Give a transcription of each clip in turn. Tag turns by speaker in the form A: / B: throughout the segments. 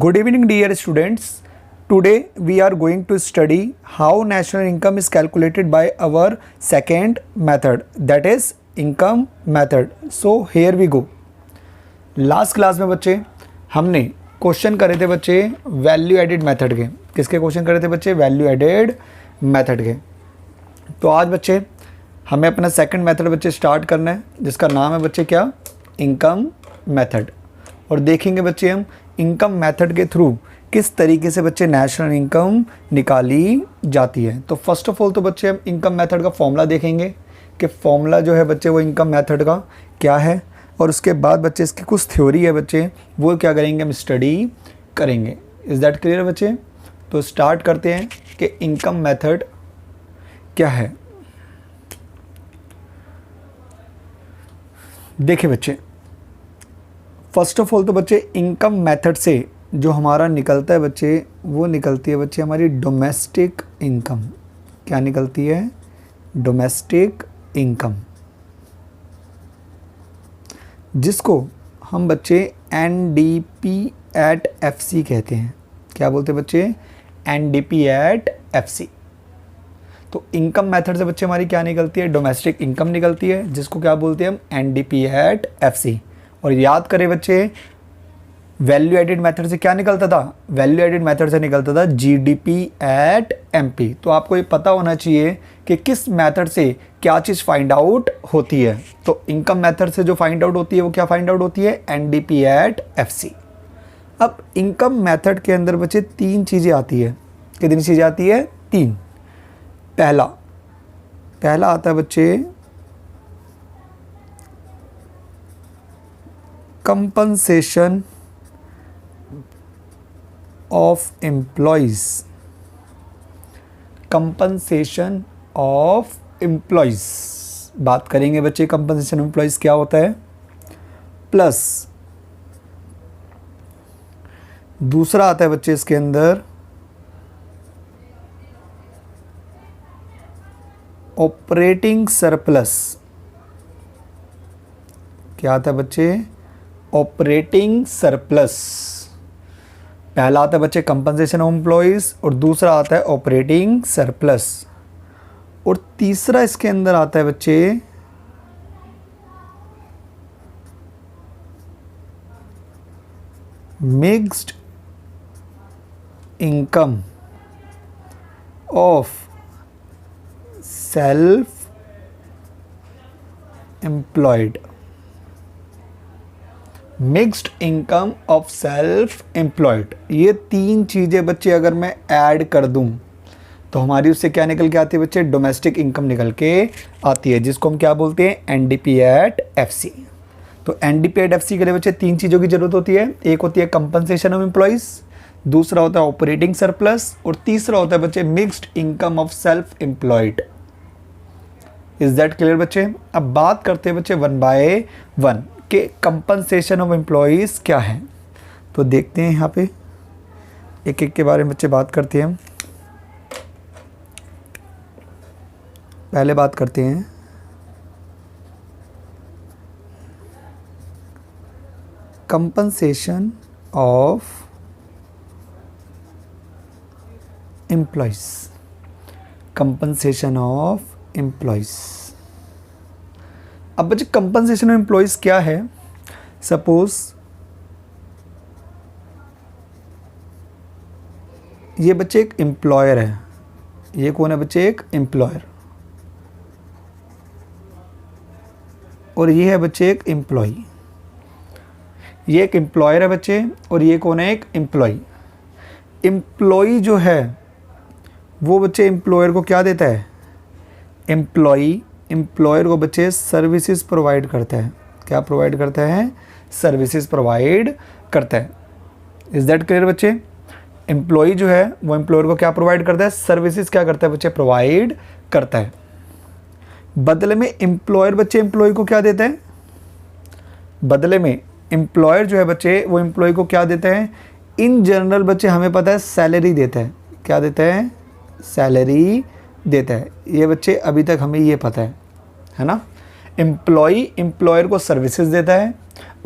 A: Good evening, dear students. Today we are going to study how national income is calculated by our second method, that is income method. So here we go. Last class में बच्चे हमने question करे थे बच्चे value added method के। किसके question करे थे बच्चे? वैल्यू एडेड मेथड के। तो आज बच्चे हमें अपना सेकंड मेथड बच्चे स्टार्ट करना है, जिसका नाम है बच्चे क्या? Income method. और देखेंगे बच्चे हम इनकम मेथड के थ्रू किस तरीके से बच्चे नेशनल इनकम निकाली जाती है। तो फर्स्ट ऑफ ऑल तो बच्चे हम इनकम मेथड का फॉर्मूला देखेंगे कि फॉर्मूला जो है बच्चे वो इनकम मेथड का क्या है, और उसके बाद बच्चे इसकी कुछ थ्योरी है बच्चे वो क्या करेंगे, हम स्टडी करेंगे। इज़ दैट क्लियर बच्चे? तो स्टार्ट करते हैं कि इनकम मेथड क्या है। देखिए बच्चे, फर्स्ट ऑफ ऑल तो बच्चे इनकम मेथड से जो हमारा निकलता है बच्चे वो निकलती है बच्चे हमारी डोमेस्टिक इनकम। क्या निकलती है? डोमेस्टिक इनकम, जिसको हम बच्चे NDP@FC कहते हैं। क्या बोलते हैं बच्चे? NDP@FC। तो इनकम मेथड से बच्चे हमारी क्या निकलती है? डोमेस्टिक इनकम निकलती है, जिसको क्या बोलते हैं हम? NDP@FC। और याद करें बच्चे वैल्यू एडेड मेथड से क्या निकलता था? वैल्यू एडेड मेथड से निकलता था GDP@MP। तो आपको ये पता होना चाहिए कि किस मेथड से क्या चीज़ फाइंड आउट होती है। तो इनकम मेथड से जो फाइंड आउट होती है वो क्या फाइंड आउट होती है? NDP@FC। अब इनकम मेथड के अंदर बच्चे तीन चीज़ें आती है। कितनी चीज़ें आती है? तीन। पहला आता है बच्चे compensation of employees. Compensation of employees बात करेंगे बच्चे। कंपनसेशन ऑफ एम्प्लॉयज़ क्या होता है? प्लस दूसरा आता है बच्चे इसके अंदर ऑपरेटिंग सरप्लस। क्या आता है बच्चे? Operating surplus. पहला आता है बच्चे कंपनसेशन ऑफ एम्प्लॉयज़ और दूसरा आता है ऑपरेटिंग सरप्लस। और तीसरा इसके अंदर आता है बच्चे mixed income of self employed. Mixed income of self employed. ये तीन चीज़ें बच्चे अगर मैं ऐड कर दूं तो हमारी उससे क्या निकल के आती है बच्चे? डोमेस्टिक इनकम निकल के आती है, जिसको हम क्या बोलते हैं? NDP@FC। तो NDP@FC के लिए बच्चे तीन चीज़ों की ज़रूरत होती है। एक होती है कंपनसेशन ऑफ एम्प्लॉयज़, दूसरा होता है ऑपरेटिंग सरप्लस और तीसरा होता है बच्चे mixed income of self employed. Is that clear बच्चे? अब बात करते हैं बच्चे वन बाय वन कि कंपनसेशन ऑफ एम्प्लॉयज़ क्या है। तो देखते हैं यहाँ पे एक एक के बारे में बच्चे बात करते हैं। हम पहले बात करते हैं compensation of employees. Compensation of employees. अब बच्चे कंपनसेशन ऑफ एम्प्लॉयज़ क्या है? सपोज ये बच्चे एक एम्प्लॉयर है। ये कौन है बच्चे? एक एम्प्लॉयर। और ये है बच्चे एक एम्प्लॉय। ये एक एम्प्लॉयर है बच्चे और ये कौन है? एक एम्प्लॉय। एम्प्लॉय जो है वो बच्चे एम्प्लॉयर को क्या देता है? एम्प्लॉयर को बच्चे सर्विसेज प्रोवाइड करता है। क्या प्रोवाइड करता है? सर्विसेज प्रोवाइड करता है। इज़ दैट क्लियर बच्चे? एम्प्लॉय जो है वो एम्प्लॉयर को क्या प्रोवाइड करता है? सर्विसेज क्या करता है बच्चे? प्रोवाइड करता है। बदले में एम्प्लॉयर बच्चे एम्प्लॉय को क्या देता है? बदले में एम्प्लॉयर जो है बच्चे वो एम्प्लॉय को क्या देता है? इन जनरल बच्चे हमें पता है सैलरी देता है। क्या देता है? सैलरी देता है। ये बच्चे अभी तक हमें ये पता है ना? एम्प्लॉयर को सर्विसेज देता है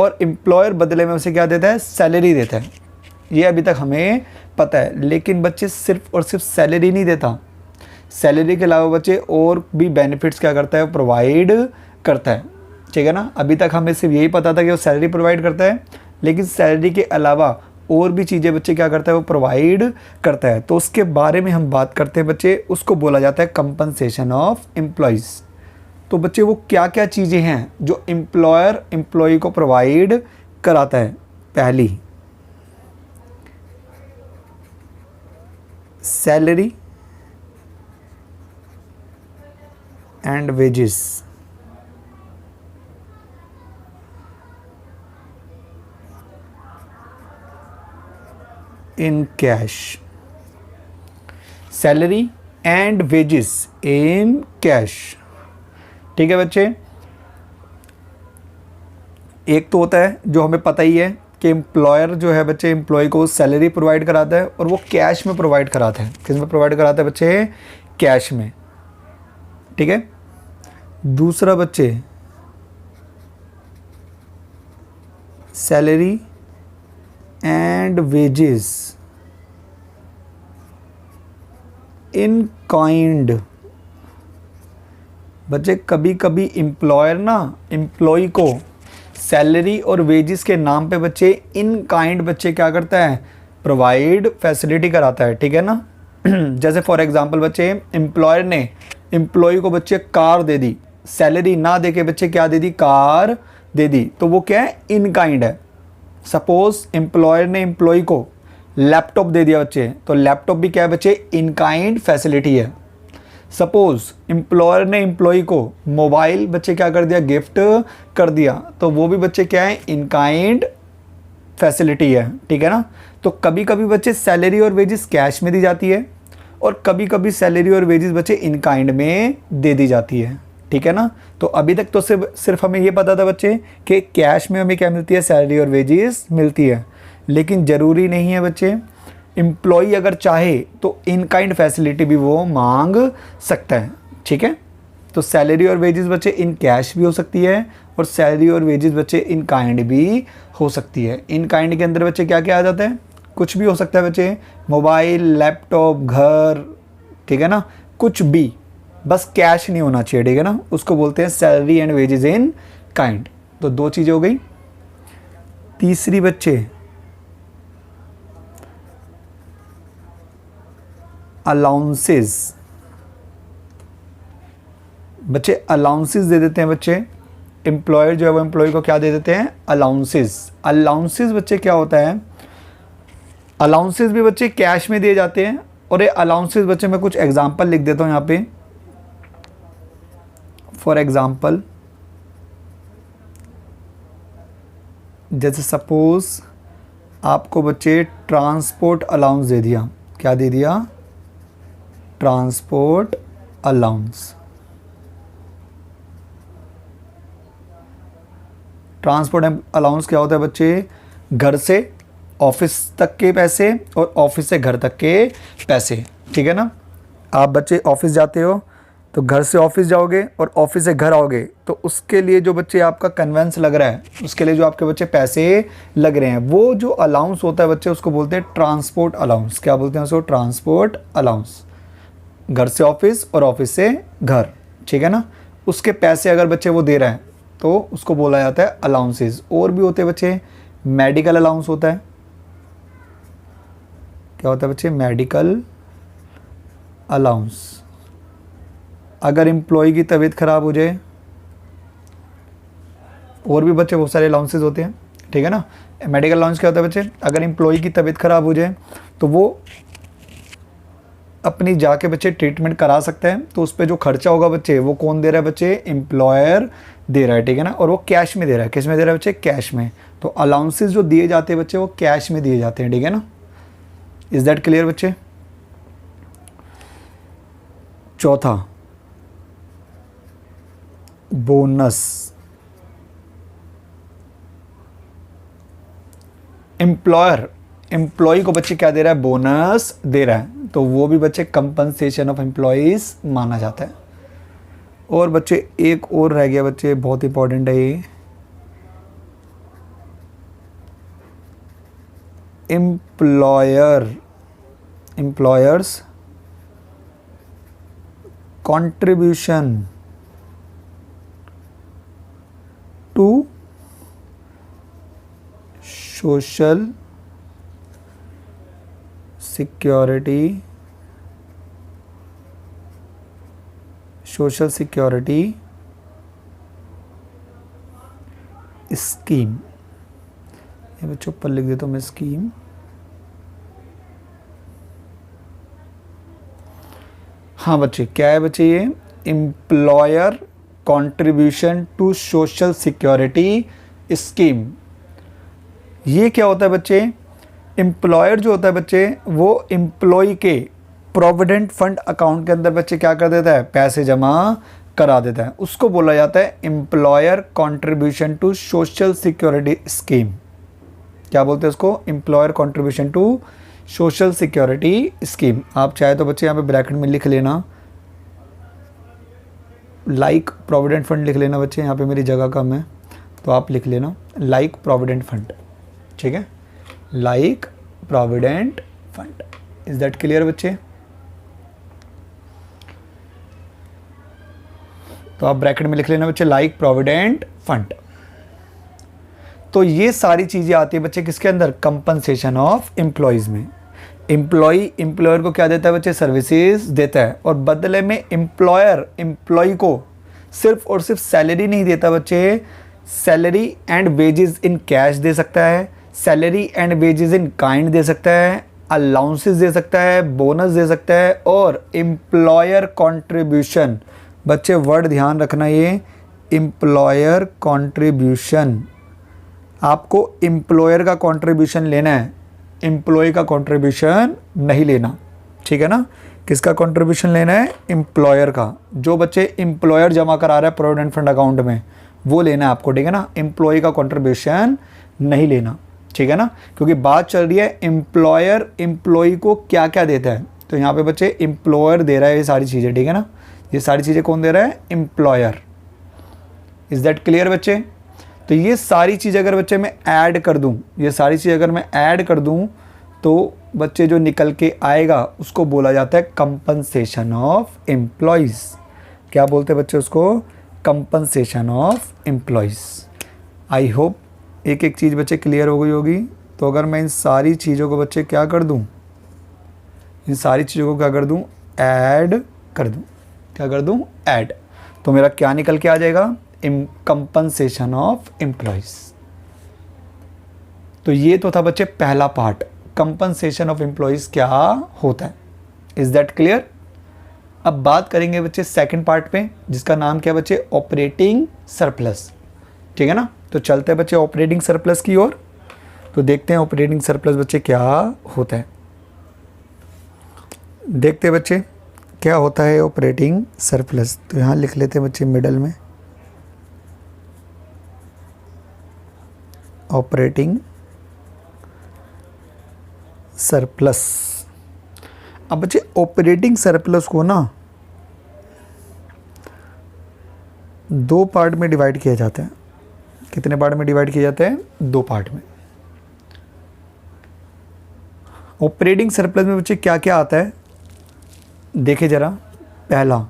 A: और एम्प्लॉयर बदले में उसे क्या देता है? सैलरी देता है। ये अभी तक हमें पता है। लेकिन बच्चे सिर्फ और सिर्फ सैलरी नहीं देता, सैलरी के अलावा बच्चे और भी बेनिफिट्स क्या करता है, प्रोवाइड करता है। ठीक है ना, अभी तक हमें सिर्फ यही पता था कि वो सैलरी प्रोवाइड करता है, लेकिन सैलरी के अलावा और भी चीज़ें बच्चे क्या करता है, वो प्रोवाइड करता है। तो उसके बारे में हम बात करते हैं बच्चे, उसको बोला जाता है कंपनसेशन ऑफ एम्प्लॉयज़। तो बच्चे वो क्या क्या चीज़ें हैं जो एम्प्लॉयर एम्प्लॉय को प्रोवाइड कराता है। पहली, salary and wages. In cash, salary and wages in cash. ठीक है बच्चे, एक तो होता है जो हमें पता ही है कि एम्प्लॉयर जो है बच्चे एम्प्लॉय को सैलरी प्रोवाइड कराता है और वो कैश में प्रोवाइड कराता है। किस में प्रोवाइड कराता है बच्चे, कैश में। ठीक है, दूसरा बच्चे salary and wages in kind. बच्चे कभी कभी एम्प्लॉयर ना एम्प्लॉय को सैलरी और वेजेस के नाम पे बच्चे इन काइंड बच्चे क्या करता है, प्रोवाइड फैसिलिटी कराता है। ठीक है ना, जैसे फॉर एग्जांपल बच्चे एम्प्लॉयर ने एम्प्लॉय को बच्चे कार दे दी, सैलरी ना दे के बच्चे क्या दे दी, कार दे दी, तो वो क्या है, इन काइंड है। सपोज एम्प्लॉयर ने एम्प्लॉय को लैपटॉप दे दिया बच्चे, तो लैपटॉप भी क्या है बच्चे, इन काइंड फैसिलिटी है। सपोज एम्प्लॉयर ने एम्प्लॉय को मोबाइल बच्चे क्या कर दिया, गिफ्ट कर दिया, तो वो भी बच्चे क्या है, इन काइंड फैसिलिटी है। ठीक है ना, तो कभी कभी बच्चे सैलरी और वेजेस कैश में दी जाती है और कभी कभी सैलरी और वेजेस बच्चे इन काइंड में दे दी जाती है। ठीक है ना, तो अभी तक तो सिर्फ हमें ये पता था बच्चे कि कैश में हमें क्या मिलती है, सैलरी और वेजेस मिलती है। लेकिन ज़रूरी नहीं है बच्चे, एम्प्लॉय अगर चाहे तो इन काइंड फैसिलिटी भी वो मांग सकता है। ठीक है, तो सैलरी और वेजेस बच्चे इन कैश भी हो सकती है और सैलरी और वेजेस बच्चे इन काइंड भी हो सकती है। इन काइंड के अंदर बच्चे क्या क्या आ जाता है, कुछ भी हो सकता है बच्चे, मोबाइल, लैपटॉप, घर। ठीक है ना, कुछ भी, बस कैश नहीं होना चाहिए। ठीक है ना, उसको बोलते हैं salary and wages in kind. तो दो चीज़ें हो गई। तीसरी बच्चे अलाउंसेस। बच्चे अलाउंसेस दे देते हैं बच्चे, एम्प्लॉयर जो है वो एम्प्लॉय को क्या दे देते हैं, अलाउंसेस। अलाउंसेस बच्चे क्या होता है, अलाउंसेस भी बच्चे कैश में दिए जाते हैं। और ये अलाउंसेस बच्चे मैं कुछ एग्जांपल लिख देता हूँ यहाँ पे। फॉर एग्जांपल, जैसे सपोज आपको बच्चे ट्रांसपोर्ट अलाउंस दे दिया, क्या दे दिया, ट्रांसपोर्ट अलाउंस। ट्रांसपोर्ट अलाउंस क्या होता है बच्चे, घर से ऑफिस तक के पैसे और ऑफिस से घर तक के पैसे। ठीक है ना, आप बच्चे ऑफिस जाते हो तो घर से ऑफिस जाओगे और ऑफिस से घर आओगे, तो उसके लिए जो बच्चे आपका कन्वेंस लग रहा है, उसके लिए जो आपके बच्चे पैसे लग रहे हैं, वो जो अलाउंस होता है बच्चे उसको बोलते हैं ट्रांसपोर्ट अलाउंस। क्या बोलते हैं उसको, ट्रांसपोर्ट अलाउंस। घर से ऑफिस और ऑफिस से घर। ठीक है ना, उसके पैसे अगर बच्चे वो दे रहे हैं तो उसको बोला जाता है अलाउंसेस। और भी होते हैं बच्चे, मेडिकल अलाउंस होता है। क्या होता है बच्चे, मेडिकल अलाउंस। अगर एम्प्लॉय की तबीयत ख़राब हो जाए, और भी बच्चे बहुत सारे अलाउंसेस होते हैं। ठीक है ना, मेडिकल अलाउंस क्या होता है बच्चे, अगर एम्प्लॉय की तबीयत ख़राब हो जाए तो वो अपनी जाके बच्चे ट्रीटमेंट करा सकते हैं, तो उस पर जो खर्चा होगा बच्चे वो कौन दे रहा है बच्चे, एम्प्लॉयर दे रहा है। ठीक है ना, और वो कैश में दे रहा है। किस में दे रहा है बच्चे, कैश में। तो अलाउंसेस जो दिए जाते हैं बच्चे वो कैश में दिए जाते हैं। ठीक है ना, इज दैट क्लियर बच्चे। चौथा, बोनस। एम्प्लॉयर एम्प्लॉय को बच्चे क्या दे रहा है, बोनस दे रहा है, तो वो भी बच्चे कंपनसेशन ऑफ एम्प्लॉयज माना जाता है। और बच्चे एक और रह गया बच्चे, बहुत इंपॉर्टेंट है ये, employers contribution to social security scheme. ये बच्चों ऊपर लिख देता हूँ मैं स्कीम। हाँ बच्चे, क्या है बच्चे ये? Employer contribution to social security scheme. ये क्या होता है बच्चे? एम्प्लॉयर जो होता है बच्चे, वो एम्प्लॉय के प्रोविडेंट फंड अकाउंट के अंदर बच्चे क्या कर देता है? पैसे जमा करा देता है। उसको बोला जाता है employer contribution to social security scheme. क्या बोलते हैं उसको? Employer contribution to social security scheme. आप चाहे तो बच्चे यहाँ पे ब्रैकेट में लिख लेना, लाइक प्रोविडेंट फंड लिख लेना बच्चे, यहाँ पे मेरी जगह कम है तो आप लिख लेना लाइक प्रोविडेंट फंड। ठीक है, like provident fund. Is that clear बच्चे? तो आप ब्रैकेट में लिख लेना बच्चे लाइक प्रोविडेंट फंड। तो ये सारी चीजें आती है बच्चे किसके अंदर? कंपनसेशन ऑफ एम्प्लॉयज में। एम्प्लॉयर को क्या देता है बच्चे? सर्विसेज देता है, और बदले में एम्प्लॉय को सिर्फ और सिर्फ सैलरी नहीं देता बच्चे, salary and wages in cash दे सकता है, salary and wages in kind दे सकता है, अलाउंसेस दे सकता है, बोनस दे सकता है, और एम्प्लॉयर कंट्रीब्यूशन। बच्चे वर्ड ध्यान रखना, ये एम्प्लॉयर कंट्रीब्यूशन। आपको एम्प्लॉयर का कंट्रीब्यूशन लेना है, एम्प्लॉय का कंट्रीब्यूशन नहीं लेना। ठीक है ना? किसका कंट्रीब्यूशन लेना है? एम्प्लॉयर का। जो बच्चे एम्प्लॉयर जमा करा रहा है प्रोविडेंट फंड अकाउंट में, वो लेना है आपको। ठीक है ना? एम्प्लॉय का कंट्रीब्यूशन नहीं लेना। ठीक है ना? क्योंकि बात चल रही है एम्प्लॉयर एम्प्लॉय को क्या क्या देता है। तो यहाँ पे बच्चे एम्प्लॉयर दे रहा है ये सारी चीज़ें। ठीक है ना? ये सारी चीज़ें कौन दे रहा है? एम्प्लॉयर। इज दैट क्लियर बच्चे? तो ये सारी चीज़ अगर बच्चे मैं ऐड कर दूं, ये सारी चीज़ अगर मैं ऐड कर दूं, तो बच्चे जो निकल के आएगा उसको बोला जाता है कंपनसेशन ऑफ एम्प्लॉयज़। क्या बोलते हैं बच्चे उसको? Compensation of employees. I hope एक एक चीज़ बच्चे क्लियर हो गई होगी। तो अगर मैं इन सारी चीज़ों को बच्चे क्या कर दूं, इन सारी चीज़ों को क्या कर दूं? ऐड कर दूं। क्या कर दूं? ऐड। तो मेरा क्या निकल के आ जाएगा? Compensation of employees. तो ये तो था बच्चे पहला पार्ट, कंपनसेशन ऑफ एम्प्लॉयज क्या होता है। Is that clear? अब बात करेंगे बच्चे सेकंड पार्ट पे, जिसका नाम क्या है बच्चे? Operating surplus. ठीक है ना? तो चलते हैं बच्चे ऑपरेटिंग सरप्लस की ओर। तो देखते हैं ऑपरेटिंग सरप्लस बच्चे क्या होता है। देखते हैं बच्चे क्या होता है ऑपरेटिंग सरप्लस। तो यहाँ लिख लेते हैं बच्चे मिडल में ऑपरेटिंग सरप्लस। अब बच्चे ऑपरेटिंग सरप्लस को ना दो पार्ट में डिवाइड किया जाता है। कितने पार्ट में डिवाइड किया जाता है? दो पार्ट में। ऑपरेटिंग सरप्लस में बच्चे क्या क्या आता है देखे जरा। पहला,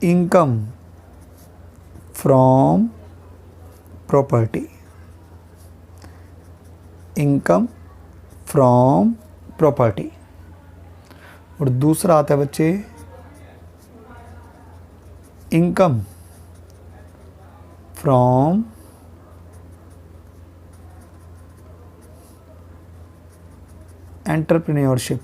A: income from property. Income from property. और दूसरा आता है बच्चे इनकम फ्रॉम एंटरप्रेन्योरशिप।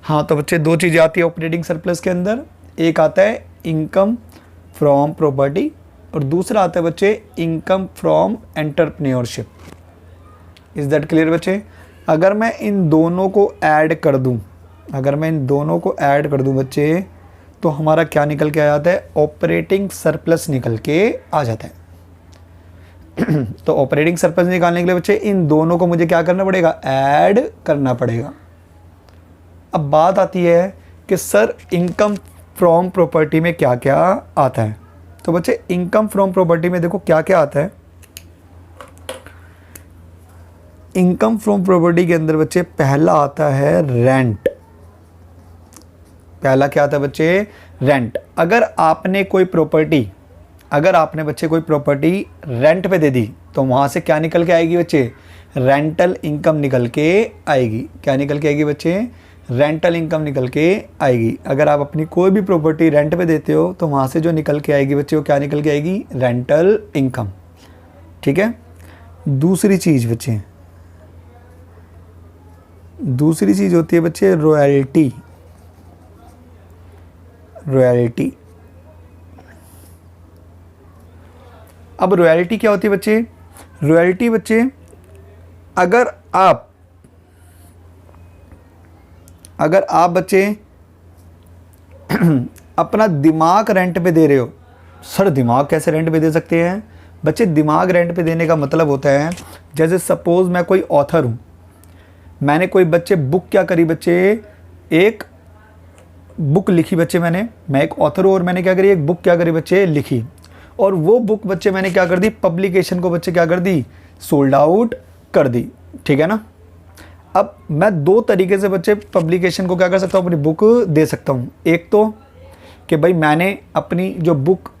A: हाँ, तो बच्चे दो चीज़ें आती है ऑपरेटिंग सरप्लस के अंदर। एक आता है इनकम फ्रॉम प्रॉपर्टी और दूसरा आता है बच्चे income from entrepreneurship. Is that clear बच्चे? अगर मैं इन दोनों को ऐड कर दूं, अगर मैं इन दोनों को ऐड कर दूं बच्चे, तो हमारा क्या निकल के आ जाता है? ऑपरेटिंग सरप्लस निकल के आ जाता है। तो ऑपरेटिंग सरप्लस निकालने के लिए बच्चे इन दोनों को मुझे क्या करना पड़ेगा? ऐड करना पड़ेगा। अब बात आती है कि सर इनकम फ्रॉम प्रॉपर्टी में क्या क्या आता है। तो बच्चे इनकम फ्रॉम प्रॉपर्टी में देखो क्या क्या आता है। इनकम फ्रॉम प्रॉपर्टी के अंदर बच्चे पहला आता है रेंट। पहला क्या आता है बच्चे? रेंट। अगर आपने बच्चे कोई प्रॉपर्टी रेंट पे दे दी तो वहां से क्या निकल के आएगी बच्चे? रेंटल इनकम निकल के आएगी। क्या निकल के आएगी बच्चे? रेंटल इनकम निकल के आएगी। अगर आप अपनी कोई भी प्रॉपर्टी रेंट पे देते हो तो वहां से जो निकल के आएगी बच्चे, वो क्या निकल के आएगी? Rental income. ठीक है। दूसरी चीज होती है बच्चे रॉयल्टी। अब रॉयल्टी क्या होती है बच्चे? रॉयल्टी बच्चे, अगर आप बच्चे अपना दिमाग रेंट पे दे रहे हो। सर दिमाग कैसे रेंट पे दे सकते हैं? बच्चे दिमाग रेंट पे देने का मतलब होता है, जैसे सपोज मैं कोई ऑथर हूँ, मैंने कोई बच्चे बुक क्या करी बच्चे? एक बुक लिखी बच्चे। मैं एक ऑथर हूँ और मैंने क्या करी? एक बुक क्या करी बच्चे? लिखी। और वो बुक बच्चे मैंने क्या कर दी? पब्लिकेशन को बच्चे क्या कर दी? सोल्ड आउट कर दी। ठीक है ना। अब मैं दो तरीके से बच्चे पब्लिकेशन को क्या कर सकता हूँ? अपनी बुक दे सकता हूँ। एक तो कि भाई मैंने अपनी जो बुक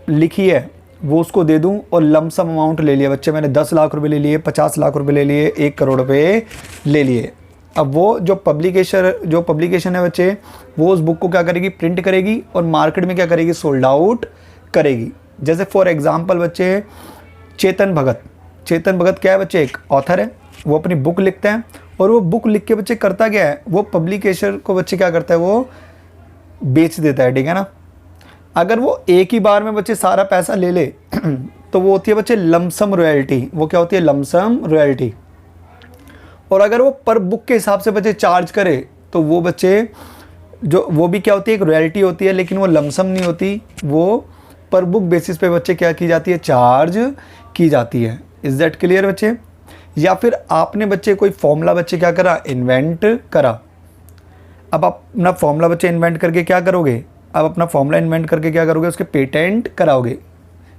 A: लिखी है वो उसको दे दूँ और लमसम अमाउंट ले लिया बच्चे। मैंने 10 लाख रुपए ले लिए, 50 लाख रुपए ले लिए, 1 करोड़ रुपए ले लिए। अब वो जो पब्लिकेशन है बच्चे, वो उस बुक को क्या करेगी? प्रिंट करेगी और मार्केट में क्या करेगी? सोल्ड आउट करेगी। जैसे फॉर एग्जांपल बच्चे चेतन भगत क्या है बच्चे? एक ऑथर है। वो अपनी बुक लिखते हैं और वो बुक लिख के बच्चे करता क्या है? वो पब्लिकेशन को बच्चे क्या करता है? वो बेच देता है। ठीक है ना। अगर वो एक ही बार में बच्चे सारा पैसा ले ले तो वो होती है बच्चे लमसम रॉयल्टी। वो क्या होती है? Lump sum royalty. और अगर वो पर बुक के हिसाब से बच्चे चार्ज करे तो वो बच्चे वो भी क्या होती है? एक रॉयल्टी होती है, लेकिन वो लमसम नहीं होती, वो पर बुक बेसिस पे बच्चे क्या की जाती है? चार्ज की जाती है। इज दैट क्लियर बच्चे? या फिर आपने बच्चे कोई फॉर्मूला बच्चे क्या करा? इन्वेंट करा। अब आप अपना फॉर्मूला बच्चे इन्वेंट करके क्या करोगे? अब अपना फॉर्मूला इन्वेंट करके क्या करोगे? उसके पेटेंट कराओगे।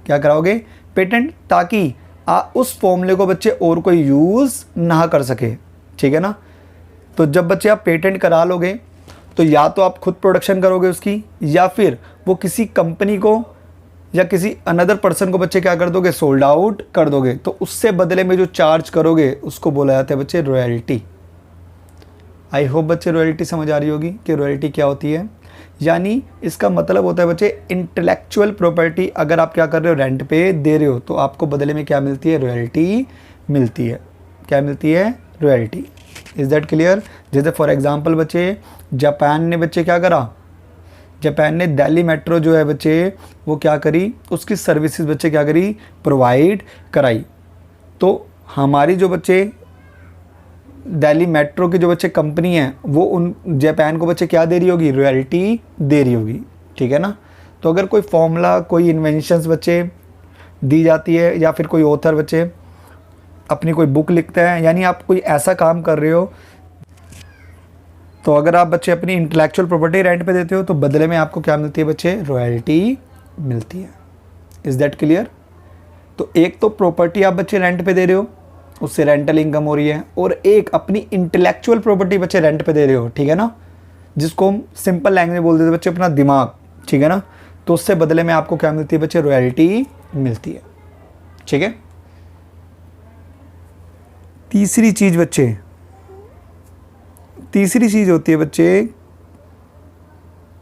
A: क्या कराओगे? पेटेंट, ताकि उस फॉर्मूले को बच्चे और कोई यूज़ ना कर सके। ठीक है ना। तो जब बच्चे आप पेटेंट करा लोगे तो या तो आप खुद प्रोडक्शन करोगे उसकी, या फिर वो किसी कंपनी को या किसी अनदर पर्सन को बच्चे क्या कर दोगे? सोल्ड आउट कर दोगे। तो उससे बदले में जो चार्ज करोगे उसको बोला जाता है बच्चे रॉयल्टी। आई होप बच्चे रॉयल्टी समझ आ रही होगी कि रॉयल्टी क्या होती है। यानी इसका मतलब होता है बच्चे इंटेलेक्चुअल प्रॉपर्टी अगर आप क्या कर रहे हो? रेंट पे दे रहे हो, तो आपको बदले में क्या मिलती है? रॉयल्टी मिलती है। क्या मिलती है? रॉयल्टी। Is that clear? जैसे फॉर एग्जांपल बच्चे जापान ने बच्चे क्या करा? जापान ने दिल्ली मेट्रो जो है बच्चे वो क्या करी? उसकी सर्विसेज बच्चे क्या करी? प्रोवाइड कराई। तो हमारी जो बच्चे दिल्ली मेट्रो की जो बच्चे कंपनी है वो उन जापान को बच्चे क्या दे रही होगी? रॉयल्टी दे रही होगी। ठीक है ना। तो अगर कोई फॉर्मूला, कोई इन्वेंशंस बच्चे दी जाती है, या फिर कोई ऑथर बच्चे अपनी कोई बुक लिखता है, यानी आप कोई ऐसा काम कर रहे हो, तो अगर आप बच्चे अपनी इंटेलेक्चुअल प्रॉपर्टी रेंट पे देते हो तो बदले में आपको क्या मिलती है बच्चे? रॉयल्टी मिलती है। Is that clear? तो एक तो प्रॉपर्टी आप बच्चे रेंट पे दे रहे हो, उससे रेंटल इनकम हो रही है, और एक अपनी इंटेलेक्चुअल प्रॉपर्टी बच्चे रेंट पे दे रहे हो। ठीक है ना। जिसको हम सिंपल लैंग्वेज में बोल देते बच्चे अपना दिमाग। ठीक है ना। तो उससे बदले में आपको क्या मिलती है बच्चे? रॉयल्टी मिलती है। ठीक है। तीसरी चीज होती है बच्चे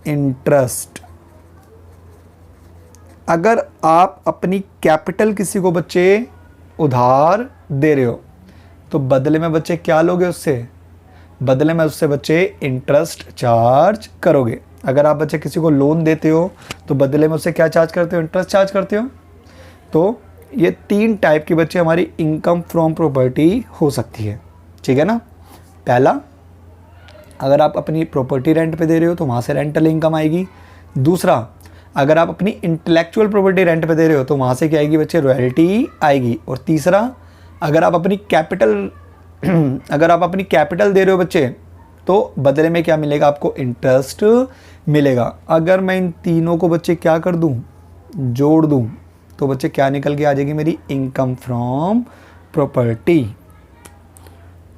A: इंटरेस्ट। अगर आप अपनी कैपिटल किसी को बच्चे उधार दे रहे हो तो बदले में बच्चे क्या लोगे? उससे बदले में उससे बच्चे इंटरेस्ट चार्ज करोगे। अगर आप बच्चे किसी को लोन देते हो तो बदले में उससे क्या चार्ज करते हो? इंटरेस्ट चार्ज करते हो। तो ये 3 टाइप की बच्चे हमारी इनकम फ्रॉम प्रॉपर्टी हो सकती है। ठीक है ना। पहला, अगर आप अपनी प्रॉपर्टी रेंट पे दे रहे हो तो वहाँ से रेंटल इनकम आएगी। दूसरा, अगर आप अपनी इंटेलेक्चुअल प्रॉपर्टी रेंट पे दे रहे हो तो वहाँ से क्या आएगी बच्चे? रॉयल्टी आएगी। और तीसरा, अगर आप अपनी कैपिटल दे रहे हो बच्चे तो बदले में क्या मिलेगा आपको? इंटरेस्ट मिलेगा। अगर मैं इन तीनों को बच्चे क्या कर दूं? जोड़ दूं तो बच्चे क्या निकल के आ जाएगी मेरी, इनकम फ्रॉम प्रॉपर्टी।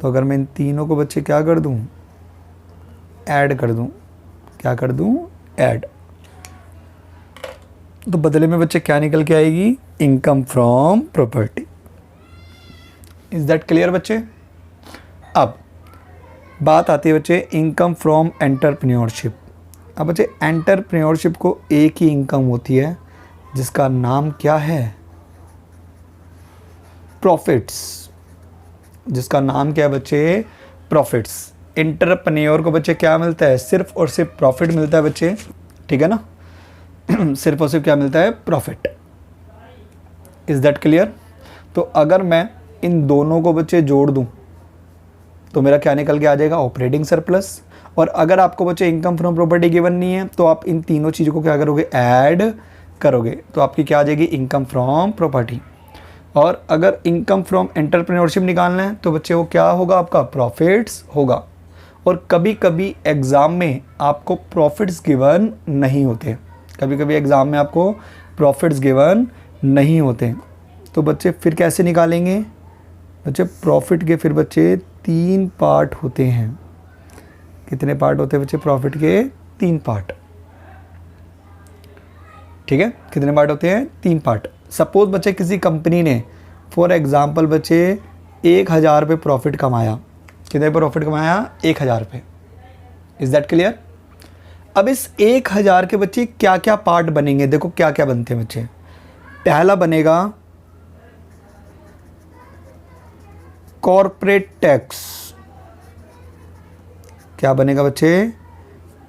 A: तो अगर मैं इन तीनों को बच्चे क्या कर दूं, ऐड कर दूं, क्या कर दूं, ऐड, तो बदले में बच्चे क्या निकल के आएगी, income from property. Is that clear बच्चे। अब बात आती है बच्चे इनकम फ्रॉम एंटरप्रेन्योरशिप। अब बच्चे एंटरप्रेन्योरशिप को एक ही इनकम होती है जिसका नाम क्या है, प्रॉफिट्स, जिसका नाम क्या है बच्चे, प्रॉफिट्स। एंटरप्रेन्योर को बच्चे क्या मिलता है, सिर्फ और सिर्फ प्रॉफिट मिलता है बच्चे, ठीक है ना सिर्फ और सिर्फ क्या मिलता है, प्रॉफिट। Is that clear. तो अगर मैं इन दोनों को बच्चे जोड़ दूं तो मेरा क्या निकल के आ जाएगा, ऑपरेटिंग सरप्लस। और अगर आपको बच्चे इनकम फ्रॉम प्रॉपर्टी गिवन नहीं है तो आप इन तीनों चीज़ों को क्या करोगे, ऐड करोगे, तो आपकी क्या आ जाएगी, इनकम फ्रॉम प्रॉपर्टी। और अगर इनकम फ्रॉम एंटरप्रेन्योरशिप निकालना है तो बच्चे वो क्या होगा, आपका प्रॉफिट्स होगा। और कभी कभी एग्ज़ाम में आपको प्रॉफिट्स गिवन नहीं होते, कभी कभी एग्ज़ाम में आपको प्रॉफिट्स गिवन नहीं होते, तो बच्चे फिर कैसे निकालेंगे बच्चे, प्रॉफिट के फिर बच्चे 3 पार्ट होते हैं। कितने पार्ट होते हैं बच्चे, प्रॉफिट के 3 पार्ट, ठीक है, कितने पार्ट होते हैं, 3 पार्ट। सपोज बच्चे किसी कंपनी ने फॉर एग्जांपल बच्चे 1000 रुपये प्रॉफिट कमाया, कितने प्रॉफिट कमाया, 1000 रुपये। Is that clear. अब इस 1000 के बच्चे क्या क्या पार्ट बनेंगे, देखो क्या क्या बनते हैं बच्चे। पहला बनेगा कॉर्पोरेट टैक्स, क्या बनेगा बच्चे,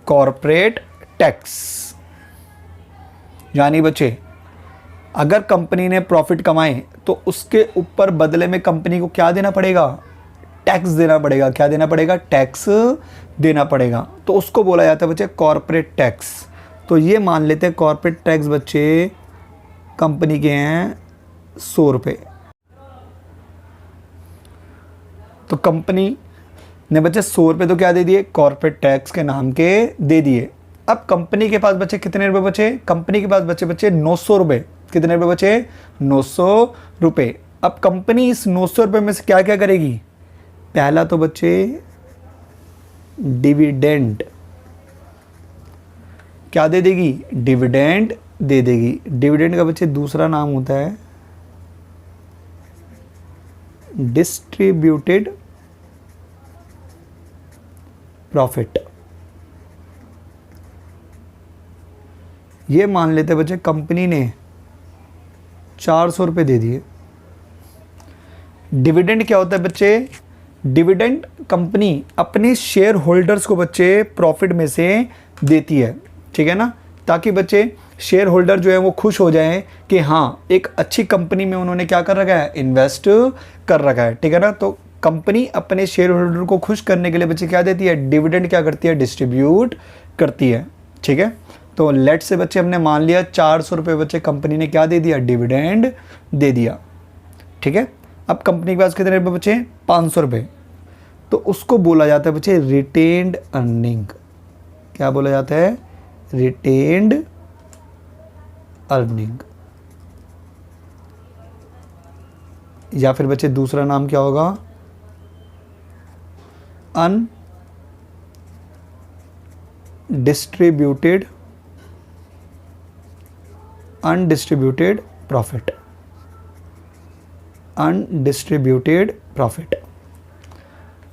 A: कॉर्पोरेट टैक्स। यानी बच्चे अगर कंपनी ने प्रॉफिट कमाए तो उसके ऊपर बदले में कंपनी को क्या देना पड़ेगा, टैक्स देना पड़ेगा। क्या देना पड़ेगा, टैक्स देना पड़ेगा, तो उसको बोला जाता है बच्चे कॉर्पोरेट टैक्स। तो ये मान लेते हैं कॉर्पोरेट टैक्स बच्चे कंपनी के हैं 100 रुपये, तो कंपनी ने बच्चे 100 रुपये तो क्या दे दिए, कॉर्पोरेट टैक्स के नाम के दे दिए। अब कंपनी के पास बचे कितने रुपए बचे, कंपनी के पास बचे 900 रुपये। कितने रुपये बचे, 900 रुपये। अब कंपनी इस 900 रुपये में से क्या क्या करेगी, पहला तो बच्चे डिविडेंड, क्या दे देगी, डिविडेंड दे देगी। डिविडेंड का बच्चे दूसरा नाम होता है डिस्ट्रीब्यूटेड प्रॉफिट। ये मान लेते बच्चे कंपनी ने 400 रुपये दे दिए। डिविडेंड क्या होता है बच्चे, डिविडेंड कंपनी अपने शेयर होल्डर्स को बच्चे प्रॉफिट में से देती है, ठीक है ना, ताकि बच्चे शेयर होल्डर जो है वो खुश हो जाएं कि हाँ एक अच्छी कंपनी में उन्होंने क्या कर रखा है, इन्वेस्ट कर रखा है, ठीक है ना। तो कंपनी अपने शेयर होल्डर को खुश करने के लिए बच्चे क्या देती है, डिविडेंड क्या करती है, डिस्ट्रीब्यूट करती है, ठीक है। तो लेट से बच्चे हमने मान लिया 400 रुपये बच्चे कंपनी ने क्या दे दिया, डिविडेंड दे दिया, ठीक है। अब कंपनी के पास कितने रुपये बचे, 500 रुपये, तो उसको बोला जाता है बच्चे रिटेन्ड अर्निंग। क्या बोला जाता है, रिटेन्ड अर्निंग। या फिर बच्चे दूसरा नाम क्या होगा, अनडिस्ट्रीब्यूटेड प्रॉफिट। अनडिस्ट्रीब्यूटेड प्रॉफिट,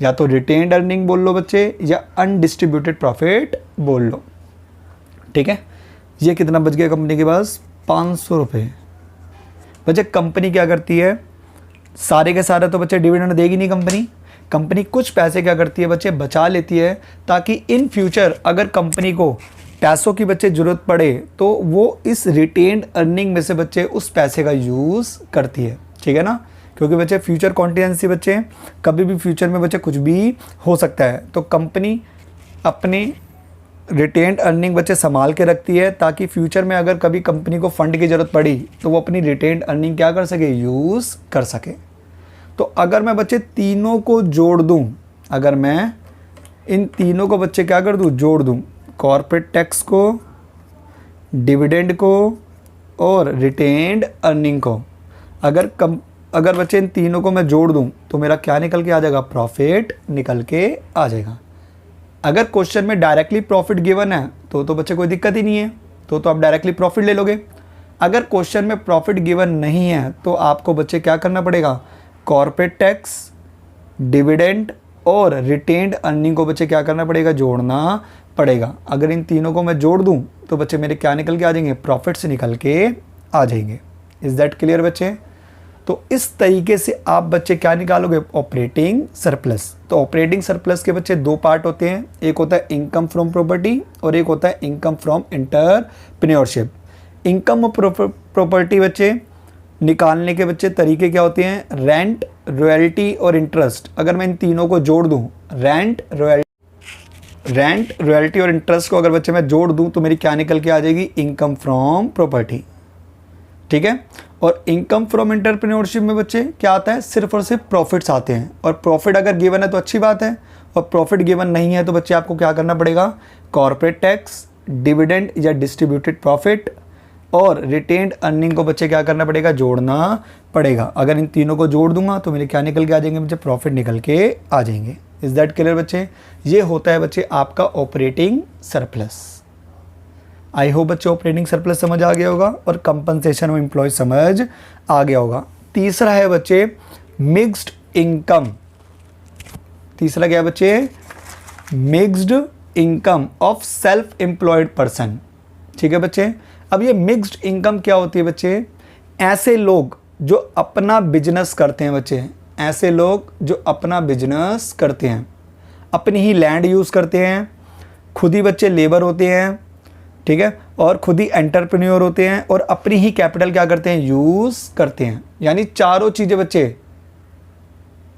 A: या तो रिटेन्ड अर्निंग बोल लो बच्चे या अनडिस्ट्रीब्यूटेड प्रॉफिट बोल लो, ठीक है। ये कितना बच गया कंपनी के पास, 500 रुपये। बच्चे कंपनी क्या करती है, सारे के सारे तो बच्चे डिविडेंड देगी नहीं कंपनी, कंपनी कुछ पैसे क्या करती है बच्चे, बचा लेती है, ताकि इन फ्यूचर अगर कंपनी को पैसों की बच्चे ज़रूरत पड़े तो वो इस रिटेन्ड अर्निंग में से बच्चे उस पैसे का यूज़ करती है, ठीक है ना। क्योंकि बच्चे फ्यूचर कॉन्टिजेंसी बच्चे कभी भी फ्यूचर में बच्चे कुछ भी हो सकता है, तो कंपनी अपने रिटेन्ड अर्निंग बच्चे संभाल के रखती है, ताकि फ्यूचर में अगर कभी कंपनी को फंड की ज़रूरत पड़ी तो वो अपनी रिटेन्ड अर्निंग क्या कर सके, यूज़ कर सके। तो अगर मैं बच्चे तीनों को जोड़ दूं, अगर मैं इन तीनों को बच्चे क्या कर दूं, जोड़ दूं, कॉर्पोरेट टैक्स को, डिविडेंड को और रिटेन्ड अर्निंग को अगर बच्चे इन तीनों को मैं जोड़ दूं तो मेरा क्या निकल के आ जाएगा, प्रॉफिट निकल के आ जाएगा। अगर क्वेश्चन में डायरेक्टली प्रॉफिट गिवन है तो बच्चे कोई दिक्कत ही नहीं है, तो आप डायरेक्टली प्रॉफिट ले लोगे। अगर क्वेश्चन में प्रॉफिट गिवन नहीं है तो आपको बच्चे क्या करना पड़ेगा, कॉर्पोरेट टैक्स, डिविडेंड और रिटेन्ड अर्निंग को बच्चे क्या करना पड़ेगा, जोड़ना पड़ेगा। अगर इन तीनों को मैं जोड़ दूं तो बच्चे मेरे क्या निकल के आ जाएंगे, प्रॉफिट से निकल के आ जाएंगे। इज़ दैट क्लियर बच्चे? तो इस तरीके से आप बच्चे क्या निकालोगे, ऑपरेटिंग सरप्लस। तो ऑपरेटिंग सरप्लस के बच्चे दो पार्ट होते हैं, एक होता है इनकम फ्रॉम प्रॉपर्टी और एक होता है income from entrepreneurship. Income property बच्चे निकालने के बच्चे तरीके क्या होते हैं, रेंट, रॉयल्टी और इंटरेस्ट। अगर मैं इन तीनों को जोड़ दूं, रेंट, रॉयल्टी और इंटरेस्ट को अगर बच्चे मैं जोड़ दूं तो मेरी क्या निकल के आ जाएगी, इनकम फ्रॉम प्रॉपर्टी। ठीक है। और इनकम फ्रॉम एंटरप्रेन्योरशिप में बच्चे क्या आता है, सिर्फ और सिर्फ प्रॉफिट्स आते हैं। और प्रॉफिट अगर गिवन है तो अच्छी बात है, और प्रॉफिट गिवन नहीं है तो बच्चे आपको क्या करना पड़ेगा, कॉर्पोरेट टैक्स, डिविडेंड या डिस्ट्रीब्यूटेड प्रॉफिट और रिटेन्ड अर्निंग को बच्चे क्या करना पड़ेगा, जोड़ना पड़ेगा। अगर इन तीनों को जोड़ दूंगा तो मेरे क्या निकल के आ जाएंगे बच्चे, प्रॉफिट निकल के आ जाएंगे। इज़ दैट क्लियर बच्चे? ये होता है बच्चे आपका ऑपरेटिंग सरप्लस। आई होप बच्चे ऑपरेटिंग सरप्लस समझ आ गया होगा और कंपनसेशन ऑफ एम्प्लॉय समझ आ गया होगा। तीसरा है बच्चे मिक्स्ड इनकम। तीसरा क्या है बच्चे, mixed income of self employed person. ठीक है बच्चे। अब ये मिक्स्ड इनकम क्या होती है बच्चे, ऐसे लोग जो अपना बिजनेस करते हैं बच्चे, ऐसे लोग जो अपना बिजनेस करते हैं, अपनी ही लैंड यूज़ करते हैं, खुद ही बच्चे लेबर होते हैं, ठीक है, और खुद ही एंटरप्रेन्योर होते हैं और अपनी ही कैपिटल क्या करते हैं, यूज़ करते हैं। यानी चारों चीज़ें बच्चे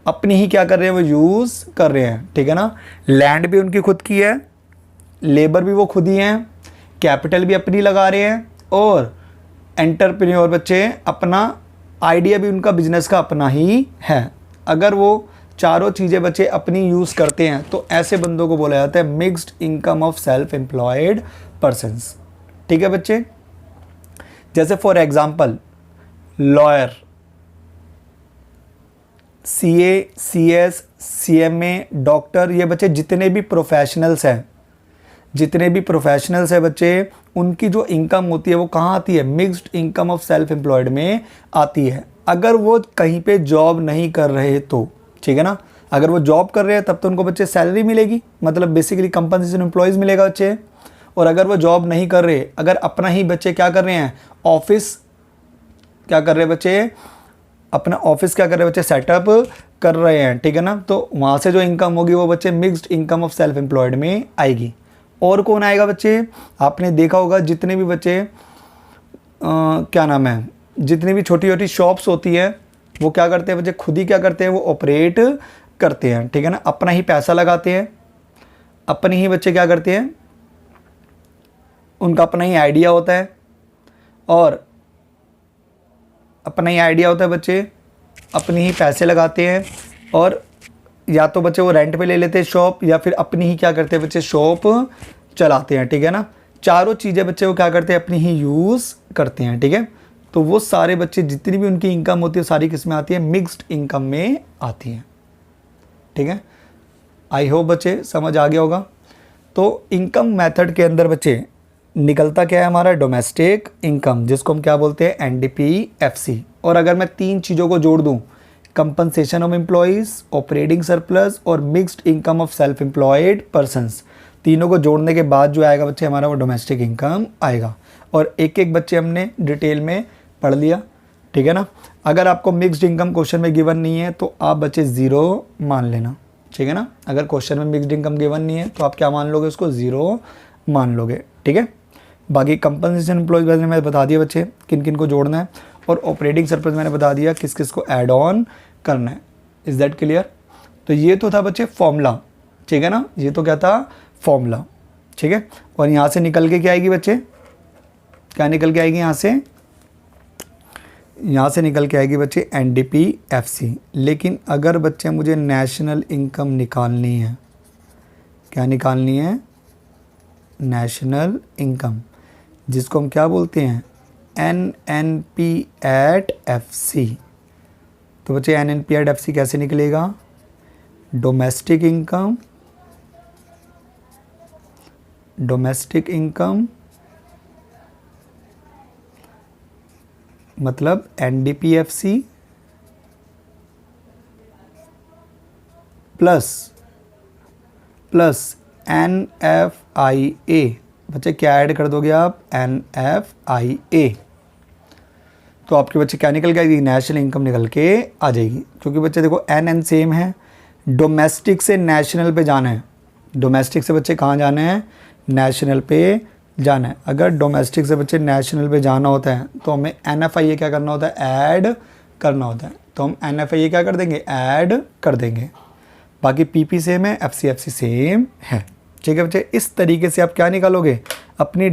A: अपनी ही क्या कर रहे हैं, वो यूज़ कर रहे हैं। ठीक है ना, लैंड भी उनकी खुद की है, लेबर भी वो खुद ही हैं, कैपिटल भी अपनी लगा रहे हैं और एंटरप्रेन्योर बच्चे अपना आइडिया भी उनका बिजनेस का अपना ही है। अगर वो चारों चीज़ें बच्चे अपनी यूज़ करते हैं तो ऐसे बंदों को बोला जाता है mixed income of self employed persons. ठीक है बच्चे। जैसे for example lawyer, CA, CS, CMA, doctor, ये बच्चे जितने भी प्रोफेशनल्स हैं बच्चे, उनकी जो इनकम होती है वो कहाँ आती है, mixed income of self employed में आती है। अगर वो कहीं पे जॉब नहीं कर रहे तो, ठीक है ना, अगर वो जॉब कर रहे हैं तब तो उनको बच्चे सैलरी मिलेगी, मतलब बेसिकली कंपनसेशन एम्प्लॉयज़ मिलेगा बच्चे। और अगर वो जॉब नहीं कर रहे, अगर अपना ही बच्चे क्या कर रहे हैं, ऑफिस क्या कर रहे हैं बच्चे, अपना ऑफिस क्या कर रहे हैं बच्चे, सेटअप कर रहे हैं, ठीक है ना, तो वहाँ से जो इनकम होगी वो बच्चे mixed income of self employed में आएगी। और कौन आएगा बच्चे, आपने देखा होगा जितने भी बच्चे क्या नाम है, जितनी भी छोटी छोटी शॉप्स होती है वो क्या करते हैं बच्चे, खुद ही क्या करते हैं, वो ऑपरेट करते हैं। ठीक है ना, अपना ही पैसा लगाते हैं, अपनी ही बच्चे क्या करते हैं, उनका अपना ही आइडिया होता है और अपना ही आइडिया होता है बच्चे, अपने ही पैसे लगाते हैं और या तो बच्चे वो रेंट पे ले लेते हैं शॉप या फिर अपनी ही क्या करते हैं बच्चे, शॉप चलाते हैं। ठीक है ना, चारों चीज़ें बच्चे वो क्या करते हैं, अपनी ही यूज़ करते हैं। ठीक है, तो वो सारे बच्चे जितनी भी उनकी इनकम होती है सारी किस में आती है, मिक्स्ड इनकम में आती है। ठीक है, आई होप बच्चे समझ आ गया होगा। तो इनकम मेथड के अंदर बच्चे निकलता क्या है हमारा, डोमेस्टिक इनकम, जिसको हम क्या बोलते हैं, एनडीपीएफसी। और अगर मैं तीन चीज़ों को जोड़ दूं, compensation of employees, operating surplus और mixed income of self employed persons, तीनों को जोड़ने के बाद जो आएगा बच्चे हमारा वो डोमेस्टिक इनकम आएगा। और एक एक बच्चे हमने डिटेल में पढ़ लिया। ठीक है ना, अगर आपको मिक्स्ड इनकम क्वेश्चन में गिवन नहीं है तो आप बच्चे ज़ीरो मान लेना। ठीक है ना, अगर क्वेश्चन में मिक्स्ड इनकम गिवन नहीं है तो आप क्या मान लोगे, उसको ज़ीरो मान लोगे। ठीक है, बाकी कंपनसेशन एम्प्लॉयज़ मैंने मैं बता दिया बच्चे किन किन को जोड़ना है, और ऑपरेटिंग सरप्लस मैंने बता दिया किस किस को ऐड ऑन करना है। Is that clear? तो ये तो था बच्चे फॉर्मूला। ठीक है ना, ये तो क्या था, फॉर्मूला। ठीक है, और यहाँ से निकल के क्या आएगी बच्चे, क्या निकल के आएगी यहाँ से निकल के आएगी बच्चे एनडीपीएफसी। लेकिन अगर बच्चे मुझे नेशनल इनकम निकालनी है, क्या निकालनी है, नेशनल इनकम, जिसको हम क्या बोलते हैं, NNP एट FC। तो बच्चे NNP एट FC कैसे निकलेगा? डोमेस्टिक इनकम मतलब NDPFC प्लस NFIA। बच्चे क्या ऐड कर दोगे आप? NFIA। तो आपके बच्चे क्या निकल जाएगी? नेशनल इनकम निकल के आ जाएगी। क्योंकि बच्चे देखो NN सेम है, डोमेस्टिक से नेशनल पे जाना है। डोमेस्टिक से बच्चे कहाँ जाना है? नेशनल पे जाना है। अगर डोमेस्टिक से बच्चे नेशनल पे जाना होता है तो हमें NFIA क्या करना होता है? ऐड करना होता है। तो हम NFIA क्या कर देंगे? ऐड कर देंगे। बाकी PP सेम है, FC सेम है। ठीक है बच्चे, इस तरीके से आप क्या निकालोगे? अपनी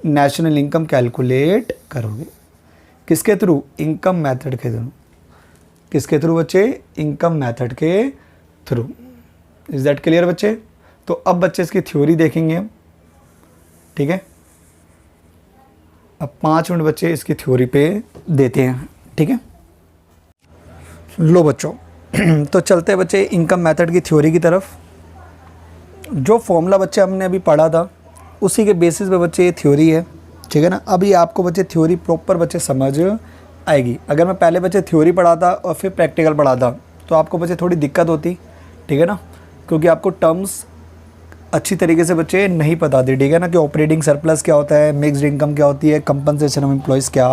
A: नेशनल इनकम कैलकुलेट करोगे। किसके थ्रू? इनकम मेथड के थ्रू। किसके थ्रू बच्चे? इनकम मेथड के थ्रू। इज दैट क्लियर बच्चे? तो अब बच्चे इसकी थ्योरी देखेंगे हम। ठीक है, अब 5 मिनट बच्चे इसकी थ्योरी पे देते हैं। ठीक है, लो बच्चों तो चलते हैं बच्चे इनकम मेथड की थ्योरी की तरफ। जो फॉर्मूला बच्चे हमने अभी पढ़ा था उसी के बेसिस पे बच्चे ये थ्योरी है। ठीक है ना, अभी आपको बच्चे थ्योरी प्रॉपर बच्चे समझ आएगी। अगर मैं पहले बच्चे थ्योरी पढ़ाता और फिर प्रैक्टिकल पढ़ाता तो आपको बच्चे थोड़ी दिक्कत होती। ठीक है ना, क्योंकि आपको टर्म्स अच्छी तरीके से बच्चे नहीं पता थे। ठीक है ना, कि ऑपरेटिंग सरप्लस क्या होता है, मिक्स्ड इनकम क्या होती है, कंपनसेशन ऑफ एम्प्लॉयज़ क्या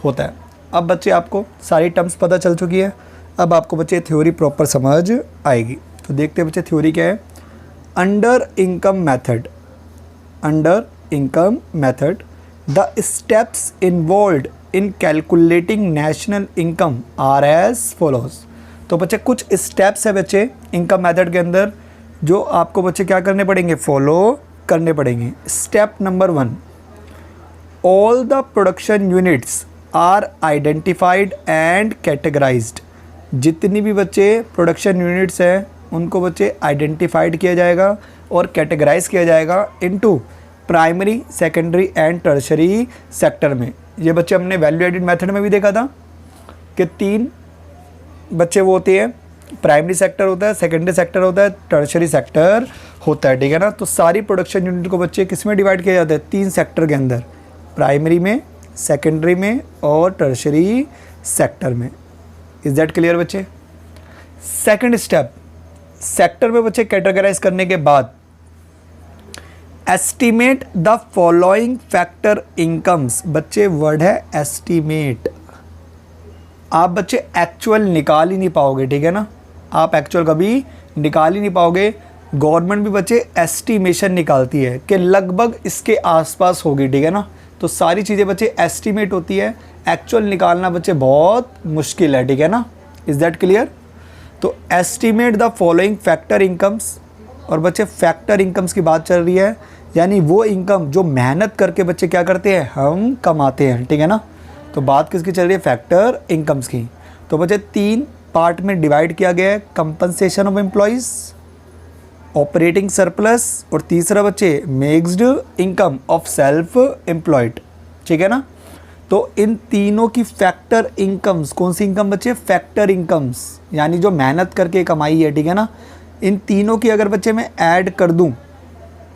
A: होता है। अब बच्चे आपको सारी टर्म्स पता चल चुकी है। अब आपको बच्चे थ्योरी प्रॉपर समझ आएगी। तो देखते हैं बच्चे थ्योरी क्या है। Under income method the steps involved in calculating national income are as follows. तो बच्चे कुछ स्टेप्स है बच्चे इनकम मेथड के अंदर जो आपको बच्चे क्या करने पड़ेंगे? फॉलो करने पड़ेंगे। Step number 1, all the production units are identified and categorised. जितनी भी बच्चे प्रोडक्शन यूनिट्स हैं उनको बच्चे आइडेंटिफाइड किया जाएगा और कैटेगराइज किया जाएगा into primary, secondary and tertiary sector में। ये बच्चे हमने वैल्यू एडिड मेथड में भी देखा था कि 3 बच्चे वो होते हैं, प्राइमरी सेक्टर होता है, सेकेंडरी सेक्टर होता है, टर्शरी सेक्टर होता है। ठीक है ना, तो सारी प्रोडक्शन यूनिट को बच्चे किस में डिवाइड किया जाता है? 3 सेक्टर के अंदर, प्राइमरी में, सेकेंडरी में और टर्शरी सेक्टर में। इज दैट क्लियर बच्चे? सेकंड स्टेप, सेक्टर में बच्चे कैटेगराइज करने के बाद estimate the following factor incomes. बच्चे वर्ड है एस्टिमेट। आप बच्चे एक्चुअल निकाल ही नहीं पाओगे। ठीक है ना, आप एक्चुअल कभी निकाल ही नहीं पाओगे। गवर्नमेंट भी बच्चे एस्टिमेशन निकालती है कि लगभग इसके आसपास होगी। ठीक है ना, तो सारी चीज़ें बच्चे एस्टिमेट होती है, एक्चुअल निकालना बच्चे बहुत मुश्किल है। ठीक है ना, इज़ दैट क्लियर? तो estimate the following factor incomes. और बच्चे फैक्टर इनकम्स की बात चल रही है, यानी वो इनकम जो मेहनत करके बच्चे क्या करते हैं? हम कमाते हैं। ठीक है ना, तो बात किसकी चल रही है? फैक्टर इनकम्स की। तो बच्चे 3 पार्ट में डिवाइड किया गया है, compensation of employees, operating surplus और तीसरा बच्चे mixed income of self employed. ठीक है ना, तो इन तीनों की फैक्टर इनकम्स, कौन सी इनकम बच्चे? फैक्टर इनकम्स, यानी जो मेहनत करके कमाई है। ठीक है ना, इन तीनों की अगर बच्चे मैं ऐड कर दूं,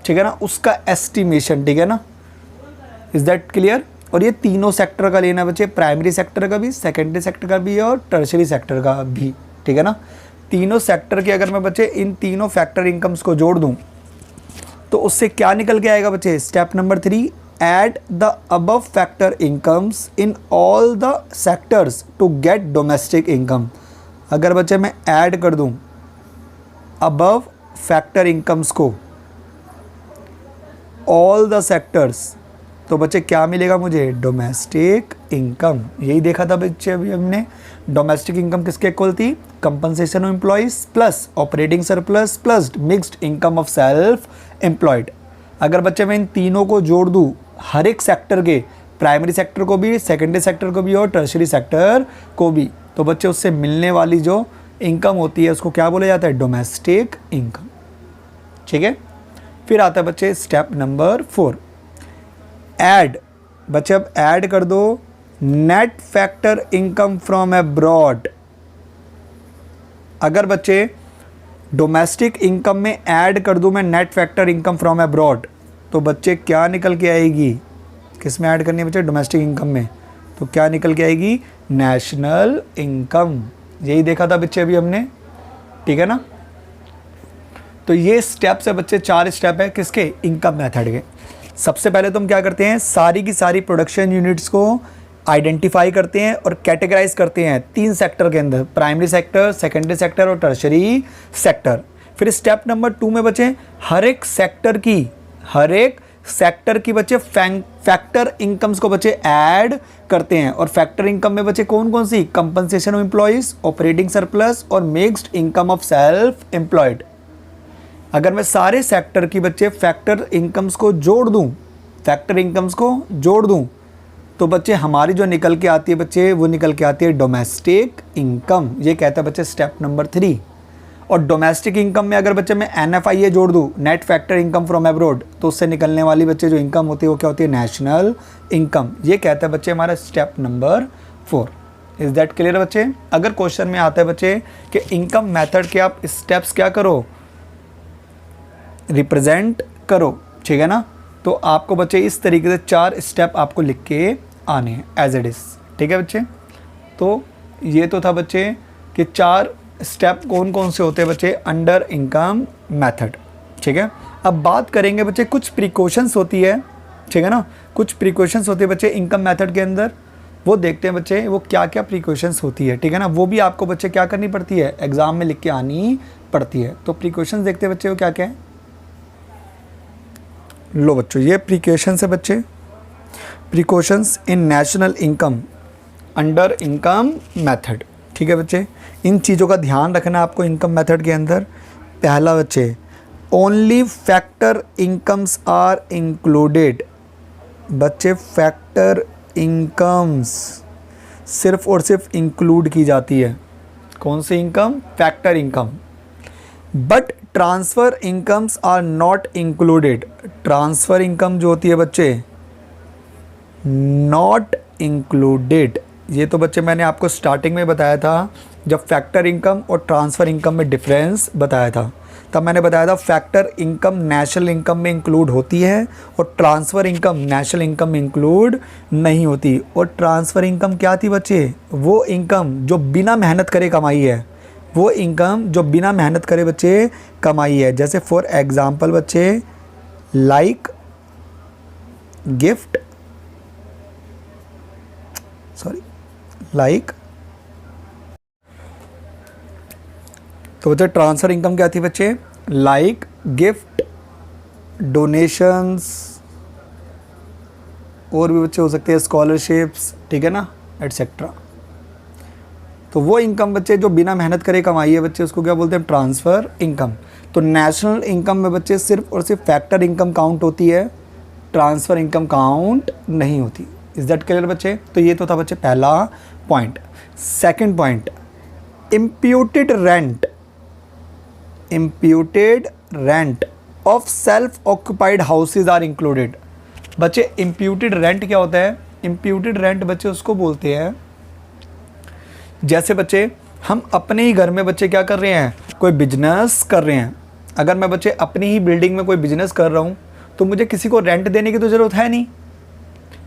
A: ठीक है ना, उसका एस्टिमेशन। ठीक है ना, इज दैट क्लियर? और ये तीनों सेक्टर का लेना बच्चे, प्राइमरी सेक्टर का भी, सेकेंडरी सेक्टर का भी और टर्शरी सेक्टर का भी। ठीक है ना, तीनों सेक्टर के अगर मैं बच्चे इन तीनों फैक्टर इनकम्स को जोड़ दूं तो उससे क्या निकल के आएगा बच्चे? Step number 3, add the above factor incomes in all the sectors to get domestic income. अगर बच्चे मैं ऐड कर दूं अबव फैक्टर इनकम्स को ऑल द सेक्टर्स, तो बच्चे क्या मिलेगा मुझे? Domestic income. यही देखा था बच्चे अभी हमने। डोमेस्टिक इनकम किसके इक्वल थी? Compensation of employees plus operating surplus plus mixed income of self employed. अगर बच्चे मैं इन तीनों को जोड़ दूँ, हर एक सेक्टर के, प्राइमरी सेक्टर को भी, सेकेंडरी सेक्टर को भी और टर्शरी सेक्टर को भी, तो बच्चे उससे मिलने वाली जो इनकम होती है उसको क्या बोला जाता है? Domestic income. ठीक है, फिर आता है बच्चे स्टेप नंबर 4, ऐड बच्चे अब ऐड कर दो net factor income from abroad. अगर बच्चे डोमेस्टिक इनकम में ऐड कर दूं मैं net factor income from abroad, तो बच्चे क्या निकल के आएगी? किस में ऐड करनी है बच्चे? डोमेस्टिक इनकम में। तो क्या निकल के आएगी? National income. यही देखा था बच्चे अभी हमने, ठीक है ना। तो ये स्टेप्स है बच्चे, 4 स्टेप है किसके? इनकम मेथड के। सबसे पहले तो हम क्या करते हैं, सारी की सारी प्रोडक्शन यूनिट्स को आइडेंटिफाई करते हैं और कैटेगराइज करते हैं 3 सेक्टर के अंदर, प्राइमरी सेक्टर, सेकेंडरी सेक्टर और टर्शरी सेक्टर। फिर स्टेप नंबर 2 में बच्चे हर एक सेक्टर की बच्चे फैक्टर इनकम्स को बच्चे ऐड करते हैं। और फैक्टर इनकम में बच्चे कौन कौन सी? Compensation of employees, operating surplus और mixed income of self employed. अगर मैं सारे सेक्टर की बच्चे फैक्टर इनकम्स को जोड़ दूं, तो बच्चे हमारी जो निकल के आती है बच्चे, वो निकल के आती है डोमेस्टिक इनकम। ये कहता है बच्चे स्टेप नंबर 3। और डोमेस्टिक इनकम में अगर बच्चे मैं NFIA जोड़ दूं, net factor income from abroad, तो उससे निकलने वाली बच्चे जो इनकम होती है वो क्या होती है? National income. ये कहता है बच्चे हमारा step number 4। Is that clear बच्चे? अगर क्वेश्चन में आता है बच्चे कि इनकम मेथड के आप स्टेप्स क्या करो, रिप्रेजेंट करो, ठीक है ना, तो आपको बच्चे इस तरीके से 4 स्टेप आपको लिख के आने हैं एज इट इज़, ठीक है बच्चे। तो ये तो था बच्चे कि 4 स्टेप कौन कौन से होते हैं बच्चे अंडर इनकम मेथड, ठीक है। अब बात करेंगे बच्चे कुछ प्रिकॉशंस होती है, ठीक है ना, कुछ प्रिकॉशंस होती है बच्चे इनकम मेथड के अंदर। वो देखते हैं बच्चे वो क्या क्या प्रिकॉशंस होती है, ठीक है ना। वो भी आपको बच्चे क्या करनी पड़ती है? एग्जाम में लिख के आनी पड़ती है। तो प्रिकॉशंस देखते हैं बच्चे वो क्या क्या है। लो बच्चों, ये प्रिकॉशंस है बच्चे, precautions in national income under income method, ठीक है बच्चे। इन चीज़ों का ध्यान रखना आपको इनकम मेथड के अंदर। पहला बच्चे, only factor incomes are included. बच्चे फैक्टर इनकम्स सिर्फ और सिर्फ इंक्लूड की जाती है। कौन सी income? Factor income. But transfer incomes are not included. Transfer income जो होती है बच्चे नॉट इंक्लूडेड। ये तो बच्चे मैंने आपको स्टार्टिंग में बताया था, जब फैक्टर इनकम और ट्रांसफ़र इनकम में डिफरेंस बताया था, तब मैंने बताया था फैक्टर इनकम नेशनल इनकम में इंक्लूड होती है और ट्रांसफ़र इनकम नेशनल इनकम में इंक्लूड नहीं होती। और ट्रांसफ़र इनकम क्या थी बच्चे? वो इनकम जो बिना मेहनत करे कमाई है, वो इनकम जो बिना मेहनत करे बच्चे कमाई है। जैसे फॉर एग्ज़ाम्पल बच्चे लाइक गिफ्ट, तो बच्चे ट्रांसफ़र इनकम क्या थी बच्चे? लाइक गिफ्ट, डोनेशंस, और भी बच्चे हो सकते हैं स्कॉलरशिप्स, ठीक है ना, एटसेट्रा। तो वो इनकम बच्चे जो बिना मेहनत करे कमाई है बच्चे, उसको क्या बोलते हैं? Transfer income. तो नेशनल इनकम में बच्चे सिर्फ और सिर्फ फैक्टर इनकम काउंट होती है, ट्रांसफ़र इनकम काउंट नहीं होती। इज दैट क्लियर बच्चे? तो ये तो था बच्चे पहला point. Second point, imputed rent of self occupied houses are included. बच्चे इम्प्यूटेड रेंट क्या होता है? इम्प्यूटेड रेंट बच्चे उसको बोलते हैं, जैसे बच्चे हम अपने ही घर में बच्चे क्या कर रहे हैं? कोई बिजनेस कर रहे हैं। अगर मैं बच्चे अपनी ही बिल्डिंग में कोई बिजनेस कर रहा हूँ, तो मुझे किसी को रेंट देने की तो ज़रूरत है नहीं।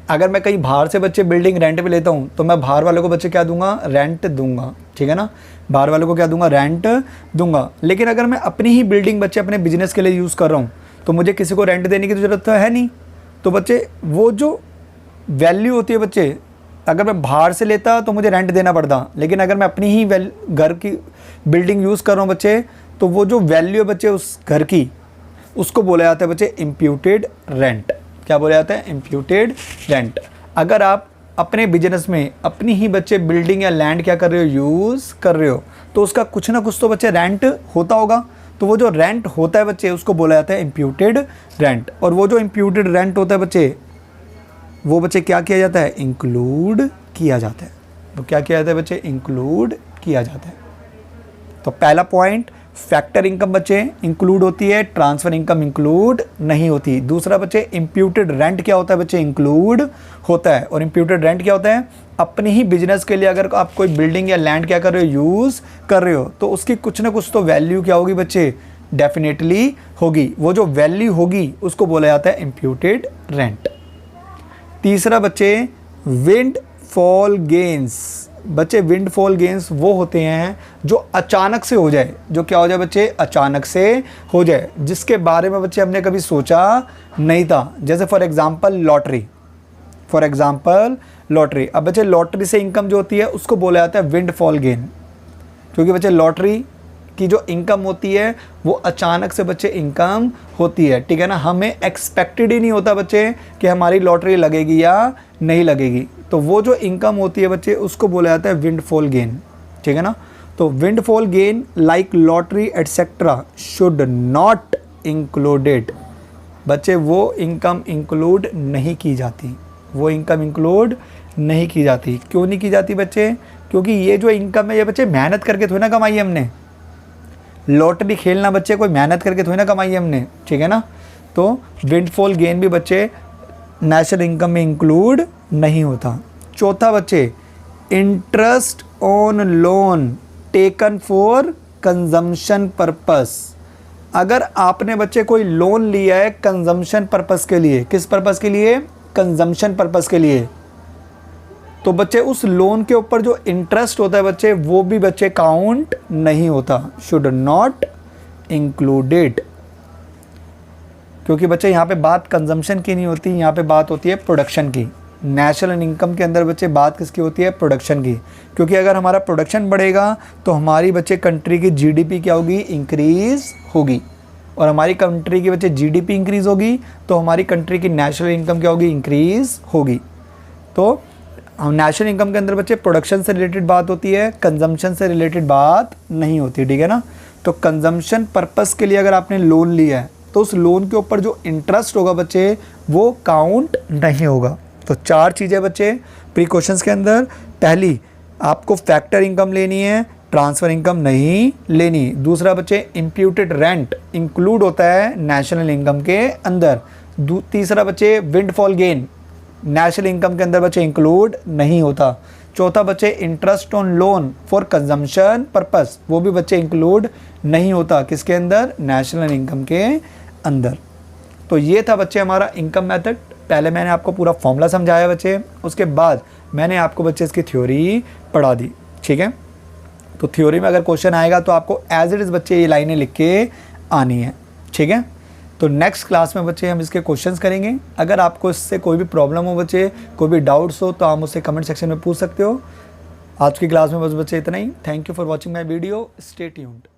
A: अगर मैं कहीं बाहर से बच्चे बिल्डिंग रेंट पे लेता हूँ, तो मैं बाहर वालों को बच्चे क्या दूंगा? रेंट दूंगा, ठीक है ना, बाहर वालों को क्या दूंगा? रेंट दूंगा। लेकिन अगर मैं अपनी ही बिल्डिंग बच्चे अपने बिजनेस के लिए यूज़ कर रहा हूँ, तो मुझे किसी को रेंट देने की तो ज़रूरत तो है नहीं। तो बच्चे वो जो वैल्यू होती है बच्चे, अगर मैं बाहर से लेता तो मुझे रेंट देना पड़ता, लेकिन अगर मैं अपनी ही घर की बिल्डिंग यूज़ कर रहा हूँ बच्चे, तो वो जो वैल्यू है बच्चे उस घर की, उसको बोला जाता है बच्चे इम्प्यूटेड रेंट। क्या बोला जाता है? Imputed rent. अगर आप अपने बिजनेस में अपनी ही बच्चे बिल्डिंग या लैंड क्या कर रहे हो? यूज़ कर रहे हो, तो उसका कुछ ना कुछ तो बच्चे रेंट होता होगा। तो वो जो रेंट होता है बच्चे, उसको बोला जाता है इम्प्यूटेड रेंट। और वो जो इम्प्यूटेड रेंट होता है बच्चे, वो बच्चे क्या किया जाता है? इंक्लूड किया जाता है। तो क्या किया जाता है बच्चे? इंक्लूड किया जाता है। तो पहला पॉइंट, फैक्टर इनकम बच्चे इंक्लूड होती है, ट्रांसफ़र इनकम इंक्लूड नहीं होती। दूसरा बच्चे इम्प्यूटेड रेंट क्या होता है बच्चे, इंक्लूड होता है। और इम्प्यूटेड रेंट क्या होता है, अपने ही बिजनेस के लिए अगर आप कोई बिल्डिंग या लैंड क्या कर रहे हो, यूज़ कर रहे हो, तो उसकी कुछ ना कुछ तो वैल्यू क्या होगी बच्चे, डेफिनेटली होगी। वो जो वैल्यू होगी उसको बोला जाता है इम्प्यूटेड रेंट। तीसरा बच्चे विंड फॉल गेन्स। बच्चे विंड फॉल गेन्स वो होते हैं जो अचानक से हो जाए, जो क्या हो जाए बच्चे, अचानक से हो जाए, जिसके बारे में बच्चे हमने कभी सोचा नहीं था। जैसे for example lottery, for example lottery. अब बच्चे लॉटरी से इनकम जो होती है उसको बोला जाता है विंड फॉल गेन, क्योंकि बच्चे लॉटरी की जो इनकम होती है वो अचानक से बच्चे इनकम होती है, ठीक है ना। हमें एक्सपेक्टेड ही नहीं होता बच्चे कि हमारी लॉटरी लगेगी या नहीं लगेगी, तो वो जो इनकम होती है बच्चे उसको बोला जाता है विंड फॉल गेन, ठीक है ना। तो wind fall gain like lottery etcetera should not included. बच्चे वो इनकम इंक्लूड नहीं की जाती, वो इनकम इंक्लूड नहीं की जाती। क्यों नहीं की जाती बच्चे, क्योंकि ये जो इनकम है ये बच्चे मेहनत करके थोड़ी ना कमाई है हमने। लॉटरी खेलना बच्चे कोई मेहनत करके थोड़ी ना कमाई है हमने, ठीक है ना। तो विंडफॉल गेन भी बच्चे नेशनल इनकम में इंक्लूड नहीं होता। चौथा बच्चे interest on loan taken for consumption purpose. अगर आपने बच्चे कोई लोन लिया है कंजम्पशन पर्पस के लिए, किस पर्पस के लिए, कंजम्पशन पर्पस के लिए, तो बच्चे उस लोन के ऊपर जो इंटरेस्ट होता है बच्चे वो भी बच्चे काउंट नहीं होता, शुड नॉट इंक्लूडेड। क्योंकि बच्चे यहाँ पे बात कंजम्पशन की नहीं होती, यहाँ पे बात होती है प्रोडक्शन की। नेशनल इनकम के अंदर बच्चे बात किसकी होती है, प्रोडक्शन की। क्योंकि अगर हमारा प्रोडक्शन बढ़ेगा तो हमारी बच्चे कंट्री की जीडीपी क्या होगी, इंक्रीज़ होगी, और हमारी कंट्री की बच्चे जीडीपी इंक्रीज़ होगी तो हमारी कंट्री की नेशनल इनकम क्या होगी, इंक्रीज़ होगी। तो नेशनल इनकम के अंदर बच्चे प्रोडक्शन से रिलेटेड बात होती है, कंजम्पशन से रिलेटेड बात नहीं होती, ठीक है ना। तो कंजम्पशन पर्पस के लिए अगर आपने लोन लिया है तो उस लोन के ऊपर जो इंटरेस्ट होगा बच्चे वो काउंट नहीं होगा। तो 4 चीज़ें बच्चे प्री क्वेश्चंस के अंदर। पहली, आपको फैक्टर इनकम लेनी है, ट्रांसफ़र इनकम नहीं लेनी। दूसरा बच्चे इम्प्यूटेड रेंट इंक्लूड होता है नेशनल इनकम के अंदर। तीसरा बच्चे विंडफॉल गेन नेशनल इनकम के अंदर बच्चे इंक्लूड नहीं होता। चौथा बच्चे interest on loan for consumption purpose, वो भी बच्चे इंक्लूड नहीं होता, किसके अंदर, नेशनल इनकम के अंदर। तो ये था बच्चे हमारा इनकम मेथड। पहले मैंने आपको पूरा फॉर्मूला समझाया बच्चे, उसके बाद मैंने आपको बच्चे इसकी थ्योरी पढ़ा दी, ठीक है। तो थ्योरी में अगर क्वेश्चन आएगा तो आपको एज इट इज़ बच्चे ये लाइनें लिख के आनी है, ठीक है। तो नेक्स्ट क्लास में बच्चे हम इसके क्वेश्चंस करेंगे। अगर आपको इससे कोई भी प्रॉब्लम हो बच्चे, कोई भी डाउट्स हो तो आप मुझसे कमेंट सेक्शन में पूछ सकते हो। आज की क्लास में बस बच्चे इतना ही। Thank you for watching my video, stay tuned.